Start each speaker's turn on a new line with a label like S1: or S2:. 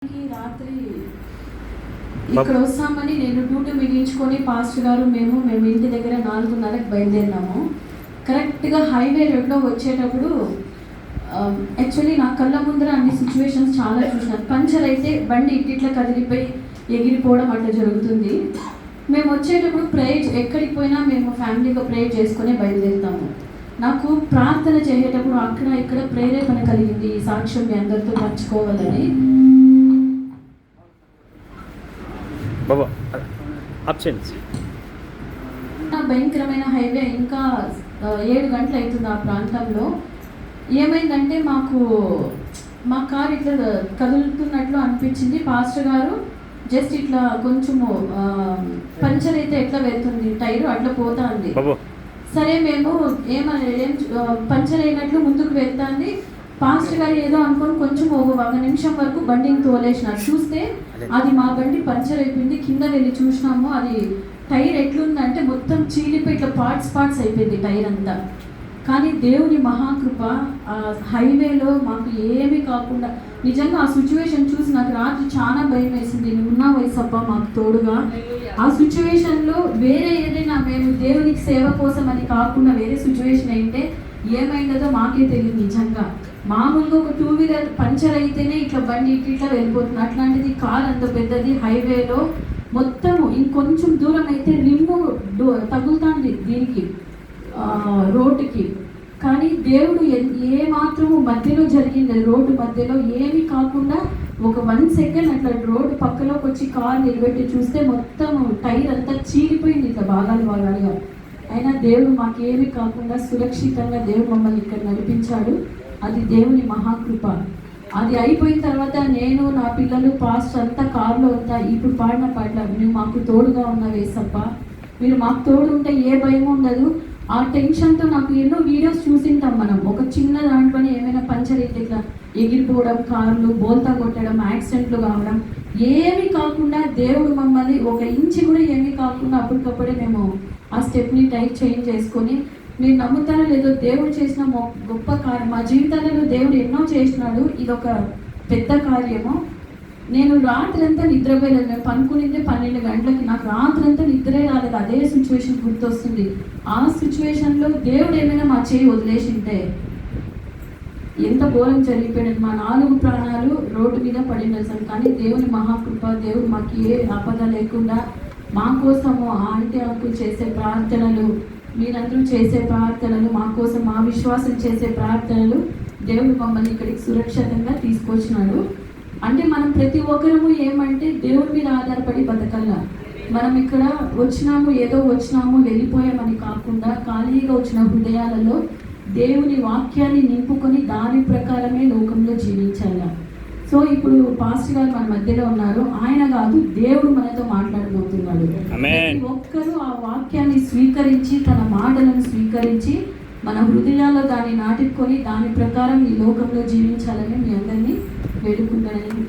S1: రాత్రి ఇక్కడ వస్తామని నేను డ్యూటీ మిగించుకొని పాస్టర్ గారు మేము ఇంటి దగ్గర 4:30కి బయలుదేరినాము. కరెక్ట్గా హైవే రోడ్లో వచ్చేటప్పుడు యాక్చువల్లీ నా కళ్ళ ముందర అన్ని సిచ్యువేషన్స్ చాలా చూసినాను. పంచర్ అయితే బండి ఇట్లా కదిలిపోయి ఎగిరిపోవడం అట్లా జరుగుతుంది. మేము వచ్చేటప్పుడు ప్రేయర్ ఎక్కడికి పోయినా మేము ఫ్యామిలీగా ప్రేయర్ చేసుకుని బయలుదేరుతాము. నాకు ప్రార్థన చేసేటప్పుడు అక్కడ ఇక్కడ ప్రేరేపణ కలిగింది, ఈ సాక్ష్యం మీ అందరితో పంచుకోవాలని. భయంకరమైన హైవే, ఇంకా 7 గంటలు అవుతుంది ఆ ప్రాంతంలో. ఏమైందంటే మా కారు ఇట్లా కదులుతున్నట్లు అనిపించింది. పాస్టర్ గారు జస్ట్ ఇట్లా కొంచెము పంచర్ అయితే ఎట్లా వెళ్తుంది టైరు అట్లా పోతా ఉంది. సరే మేము ఏం పంచర్ అయినట్లు ముందుకు వెళ్తాంది. పాస్టర్ గారు ఏదో అనుకొని కొంచెం 1 నిమిషం వరకు బండిని తోలేసినారు. చూస్తే అది మా బండి పంచర్ అయిపోయింది. కింద వెళ్ళి చూసినాము, అది టైర్ ఎట్లుందంటే మొత్తం చీలిపోయి ఇట్లా పార్ట్స్ అయిపోయింది టైర్ అంతా. కానీ దేవుని మహాకృప, ఆ హైవేలో మాకు ఏమీ కాకుండా, నిజంగా ఆ సిచ్యువేషన్ చూసి నాకు రాత్రి చాలా భయం వేసింది. నువ్వున్నా వయసప్ప మాకు తోడుగా. ఆ సిచ్యువేషన్లో వేరే ఏదైనా మేము దేవునికి సేవ కోసం అని కాకుండా వేరే సిచ్యువేషన్ అయితే ఏమైందో మాకే తెలియదు. నిజంగా మామూలుగా ఒక 2 వీలర్ పంచర్ అయితేనే ఇట్లా బండి ఇట్లా వెళ్ళిపోతుంది. అట్లాంటిది కార్ అంత పెద్దది హైవేలో మొత్తము ఇంకొంచెం దూరం అయితే రిమ్ము తగులుతుంది దీనికి రోడ్డుకి. కానీ దేవుడు ఏ మాత్రము మధ్యలో జరిగింది, రోడ్డు మధ్యలో ఏమీ కాకుండా ఒక 1 సెకండ్ అట్లా రోడ్డు పక్కలోకి వచ్చి కార్ నిలబెట్టి చూస్తే మొత్తం టైర్ అంతా చీలిపోయింది ఇట్లా భాగాలుగా. అయినా దేవుడు మాకేమీ కాకుండా సురక్షితంగా దేవుడు మమ్మల్ని ఇక్కడ నడిపించాడు. అది దేవుని మహాకృప. అది అయిపోయిన తర్వాత నేను, నా పిల్లలు, పాస్టర్ అంతా కారులో అంతా ఇప్పుడు పాడిన పాటలు, నువ్వు మాకు తోడుగా ఉన్నావు యేసప్ప, మీరు మాకు తోడు ఉంటే ఏ భయం ఉండదు. ఆ టెన్షన్తో నాకు ఎన్నో వీడియోస్ చూసింటాం మనం. ఒక చిన్న దాంట్లోనే ఏమైనా పంచర్ అయితే ఇట్లా ఎగిరిపోవడం, కార్లు బోల్తా కొట్టడం, యాక్సిడెంట్లు కావడం, ఏమీ కాకుండా దేవుడు మమ్మల్ని 1 ఇంచు కూడా ఏమీ కాకుండా అప్పటికప్పుడే మేము ఆ స్టెప్ని చేంజ్ చేసుకొని, మీరు నమ్ముతారో లేదో దేవుడు చేసిన గొప్ప కార్యం మా జీవితాలలో దేవుడు ఎన్నో చేసినాడు. ఇదొక పెద్ద కార్యము. నేను రాత్రంతా నిద్రపోయలేదు. నేను పనుకునిందే 12 గంటలకి. నాకు రాత్రంతా నిద్రే రాలేదు. అదే సిచ్యువేషన్ గుర్తొస్తుంది. ఆ సిచ్యువేషన్లో దేవుడు ఏమైనా మా చేయి వదిలేసింటే ఎంత ఘోరం జరిగిపోయినది. మా 4 ప్రాణాలు రోడ్డు మీద పడినసాను. కానీ దేవుని మహాకృప, దేవుడు మాకు ఏ ఆపద లేకుండా మా కోసము ఆంటీ అంకుల్ చేసే ప్రార్థనలు, మీరందరూ చేసే ప్రార్థనలు, మా కోసం మా విశ్వాసం చేసే ప్రార్థనలు, దేవుడు మమ్మల్ని ఇక్కడికి సురక్షితంగా తీసుకొచ్చినాడు. అంటే మనం ప్రతి ఒక్కరము ఏమంటే దేవుడి మీద ఆధారపడి బతకల్లా. మనం ఇక్కడ ఏదో వచ్చినాము వెళ్ళిపోయామని కాకుండా ఖాళీగా వచ్చిన హృదయాలలో దేవుని వాక్యాన్ని నింపుకొని దాని ప్రకారమే లోకంలో జీవించాల. సో ఇప్పుడు పాస్టర్ గారు మన మధ్యలో ఉన్నారు. ఆయన కాదు, దేవుడు మనతో మాట్లాడబోతున్నాడు. ప్రతి ఒక్కరూ ఆ వాక్యాన్ని స్వీకరించి, తన మాటలను స్వీకరించి మన హృదయాల్లో దాన్ని నాటుకొని దాని ప్రకారం ఈ లోకంలో జీవించాలని మీ అందరినీ వేడుకుంటానని